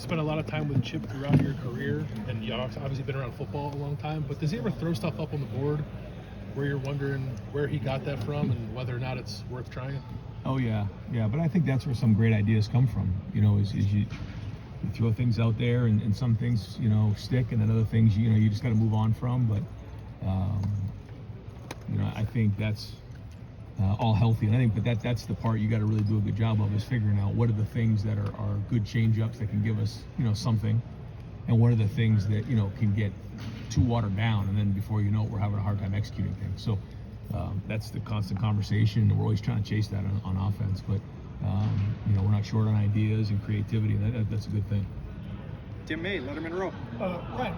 spent a lot of time with Chip throughout your career, and you obviously been around football a long time, but does he ever throw stuff up on the board where you're wondering where he got that from and whether or not it's worth trying? Oh, yeah. But I think that's where some great ideas come from, is you throw things out there, and some things, stick, and then other things, you just got to move on from. But, I think that's all healthy. And I think that's the part you got to really do a good job of, is figuring out what are the things that are good change-ups that can give us, something, and what are the things that, can get too watered down, and then before you know it, we're having a hard time executing things. So that's the constant conversation, and we're always trying to chase that on offense. But, we're not short on ideas and creativity, and that's a good thing. Tim May, Letterman Row. Ryan,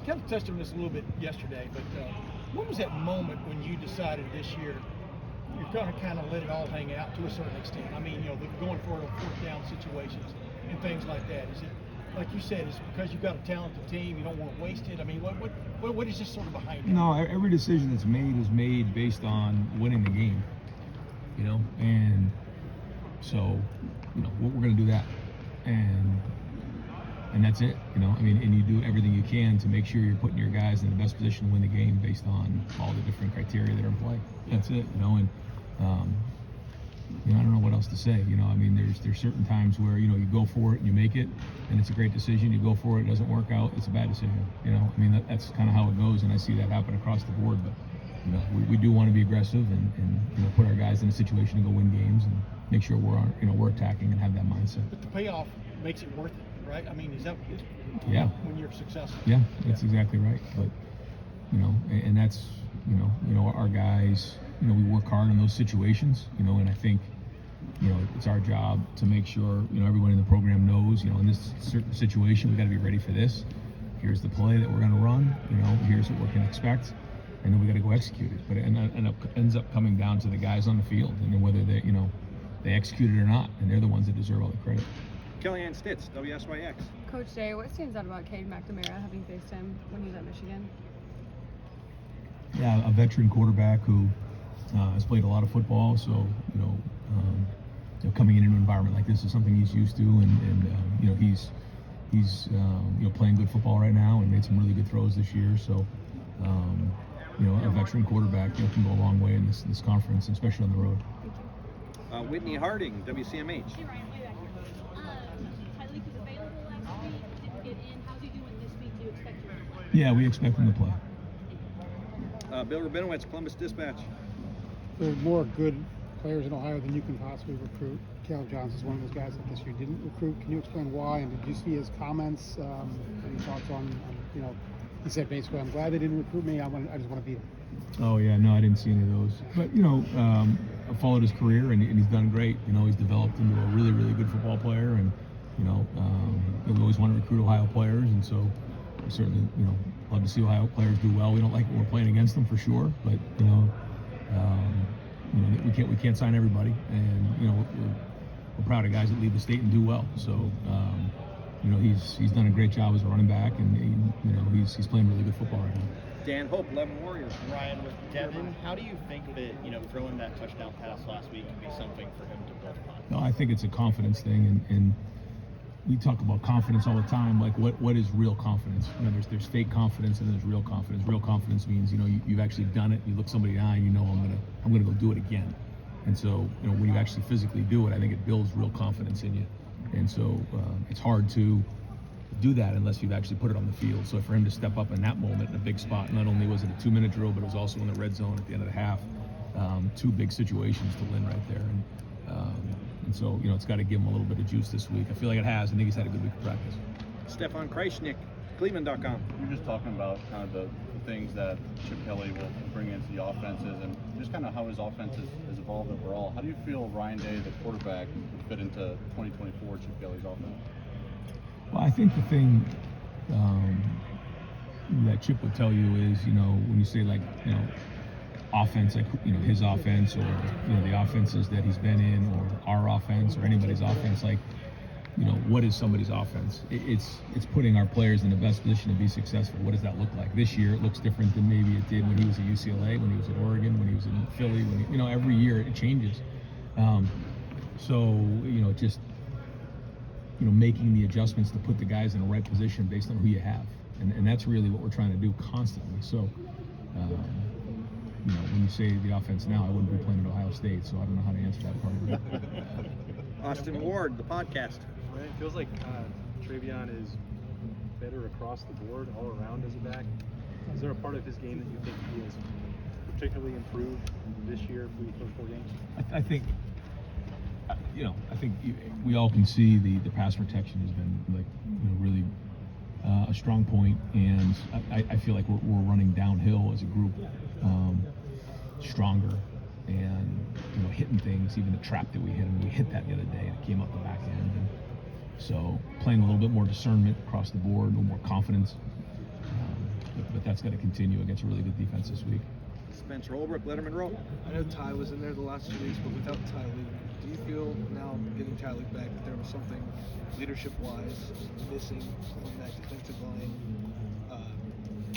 kind of touched on this a little bit yesterday, but what was that moment when you decided this year you're going to kind of let it all hang out to a certain extent? I mean, going for it on fourth down situations and things like that. Is it, like you said, is it because you've got a talented team, you don't want to waste it? I mean, what is just sort of behind it? No, every decision that's made is made based on winning the game, and so, we're going to do that, and that's it, and you do everything you can to make sure you're putting your guys in the best position to win the game based on all the different criteria that are in play. That's it, and I don't know what else to say. There's certain times where you go for it and you make it, and it's a great decision. You go for it, it doesn't work out, it's a bad decision. That's kind of how it goes, and I see that happen across the board. But we do want to be aggressive and put our guys in a situation to go win games and make sure we're attacking and have that mindset. But the payoff makes it worth it, right? I mean, is that when you're successful? Yeah, that's exactly right. But and that's our guys. We work hard in those situations. And I think it's our job to make sure everyone in the program knows. In this certain situation, we got to be ready for this. Here's the play that we're going to run. Here's what we can expect, and then we got to go execute it. But it ends up coming down to the guys on the field, and then whether they execute it or not, and they're the ones that deserve all the credit. Kellyanne Stitz, WSYX. Coach Day, what stands out about Cade McNamara, having faced him when he was at Michigan? Yeah, a veteran quarterback who has played a lot of football, so coming into an environment like this is something he's used to, and he's playing good football right now and made some really good throws this year. So a veteran quarterback can go a long way in this conference, especially on the road. Whitney Harding, WCMH. Hey Ryan, way back here. Tyleek was available last week, didn't get in. How's he doing this week? Do you expect him to play? Yeah, we expect him to play. Bill Rabinowitz, Columbus Dispatch. There are more good players in Ohio than you can possibly recruit. Caleb Johnson's one of those guys that this year didn't recruit. Can you explain why? And did you see his comments? Any thoughts on he said basically, I'm glad they didn't recruit me. I just want to beat him. Oh yeah, no, I didn't see any of those. But I followed his career, and he's done great. He's developed into a really, really good football player, and we always want to recruit Ohio players, and so we certainly love to see Ohio players do well. We don't like when we're playing against them for sure, but we can't sign everybody, and we're proud of guys that leave the state and do well. So he's done a great job as a running back, and he's playing really good football right now. Dan Hope, 11 Warriors. Ryan, with Devin, how do you think that throwing that touchdown pass last week can be something for him to build upon? No, I think it's a confidence thing, and we talk about confidence all the time. Like, what is real confidence? There's fake confidence and there's real confidence. Real confidence means you've actually done it. You look somebody in the eye, and I'm gonna go do it again. And so when you actually physically do it, I think it builds real confidence in you. And so it's hard to do that unless you've actually put it on the field. So for him to step up in that moment in a big spot, not only was it a 2-minute drill, but it was also in the red zone at the end of the half. Two big situations to win right there. And so it's got to give him a little bit of juice this week. I feel like it has. I think he's had a good week of practice. Stefan Kreisnick, Cleveland.com. You're just talking about kind of the things that Chip Kelly will bring into the offenses, and just kind of how his offense has evolved overall. How do you feel Ryan Day, the quarterback, would fit into 2024 Chip Kelly's offense? Well, I think the thing that Chip would tell you is, when you say offense, like his offense, or the offenses that he's been in, or our offense, or anybody's offense, what is somebody's offense? It's putting our players in the best position to be successful. What does that look like? This year it looks different than maybe it did when he was at UCLA, when he was at Oregon, when he was in Philly. Every year it changes. So just making the adjustments to put the guys in the right position based on who you have, and that's really what we're trying to do constantly. So, when you say the offense now, I wouldn't be playing at Ohio State, so I don't know how to answer that part of it. Austin Ward, the podcast. It feels like Travion is better across the board, all around as a back. Is there a part of his game that you think he has particularly improved this year through the first 4 games? I think we all can see the pass protection has been really a strong point, and I feel like we're running downhill as a group, stronger, and hitting things. Even the trap that we hit that the other day, and it came up the back end. And so playing a little bit more discernment across the board, a little more confidence, but that's got to continue against a really good defense this week. Spencer Holbrook, Letterman Row. I know Ty was in there the last 2 weeks, but without Ty Lee, do you feel now getting Ty Lee back that there was something leadership-wise missing on that defensive line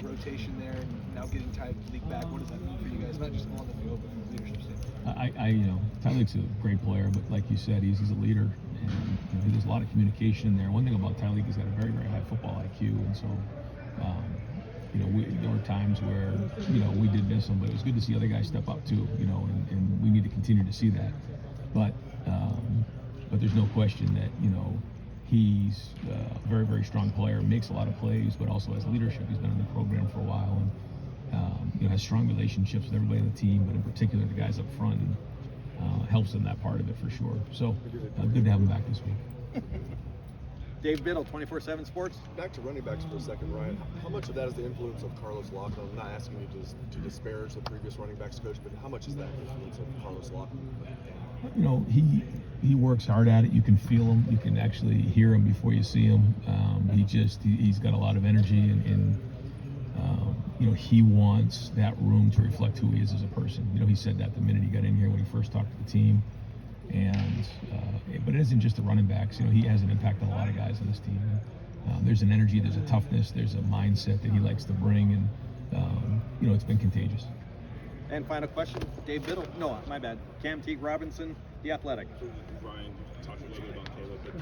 rotation there, and now getting Ty Lee back? What does that mean for you guys, not just on the field, but from a leadership standpoint? Ty Lee's a great player, but like you said, he's a leader, and there's a lot of communication there. One thing about Ty Lee, he's got a very, very high football IQ, and so there were times where we did miss him, but it was good to see other guys step up too, and we need to continue to see that. But there's no question that he's a very, very strong player, makes a lot of plays, but also has leadership. He's been in the program for a while, and has strong relationships with everybody on the team, but in particular the guys up front, and helps in that part of it for sure. So good to have him back this week. Dave Biddle, 24/7 Sports. Back to running backs for a second, Ryan. How much of that is the influence of Carlos Lockton? I'm not asking you to disparage the previous running backs coach, but how much is that influence of Carlos Lockton? He works hard at it. You can feel him. You can actually hear him before you see him. He's got a lot of energy, and he wants that room to reflect who he is as a person. He said that the minute he got in here when he first talked to the team. But it isn't just the running backs. He has an impact on a lot of guys on this team. There's an energy, there's a toughness, there's a mindset that he likes to bring, and it's been contagious. And final question, Dave Biddle. No, my bad. Cam Teague Robinson, The Athletic. Ryan talked a little bit about Caleb, but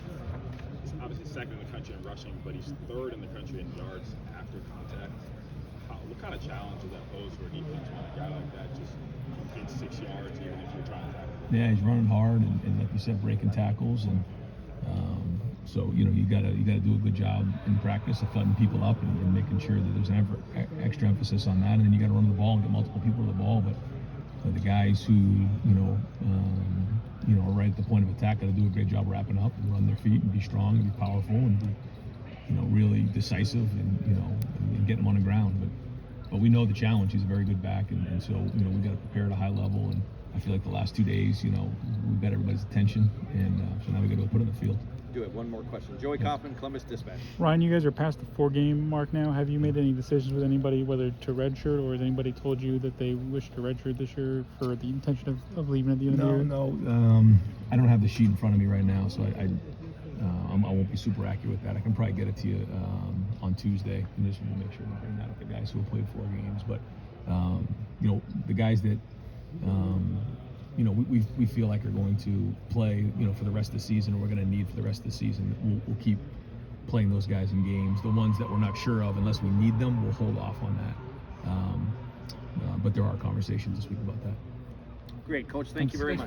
he's obviously second in the country in rushing, but he's third in the country in yards after contact. What kind of challenge does that pose for a defense when a guy like that just gets 6 yards even if you're trying to tackle? Yeah, he's running hard, and like you said, breaking tackles, and so you gotta do a good job in practice of cutting people up and making sure that there's an extra emphasis on that, and then you got to run the ball and get multiple people to the ball. But the guys who are right at the point of attack got to do a great job wrapping up and run their feet and be strong and be powerful and be really decisive and getting them on the ground. But we know the challenge. He's a very good back, and so we got to prepare at a high level. And I feel like the last 2 days, we got everybody's attention, and so now we got to put it in the field. Do it. One more question. Joey Kaufman, Columbus Dispatch. Ryan, you guys are past the 4-game mark now. Have you made any decisions with anybody whether to redshirt, or has anybody told you that they wish to redshirt this year for the intention of leaving at the end of the year? No. I don't have the sheet in front of me right now, so I won't be super accurate with that. I can probably get it to you on Tuesday, and just want to make sure we bring that up. The guys who have played 4 games, but the guys that we feel like are going to play for the rest of the season, or we're going to need for the rest of the season, we'll keep playing those guys in games. The ones that we're not sure of, unless we need them, we'll hold off on that. But there are conversations this week about that. Great, Coach. Thank you very much.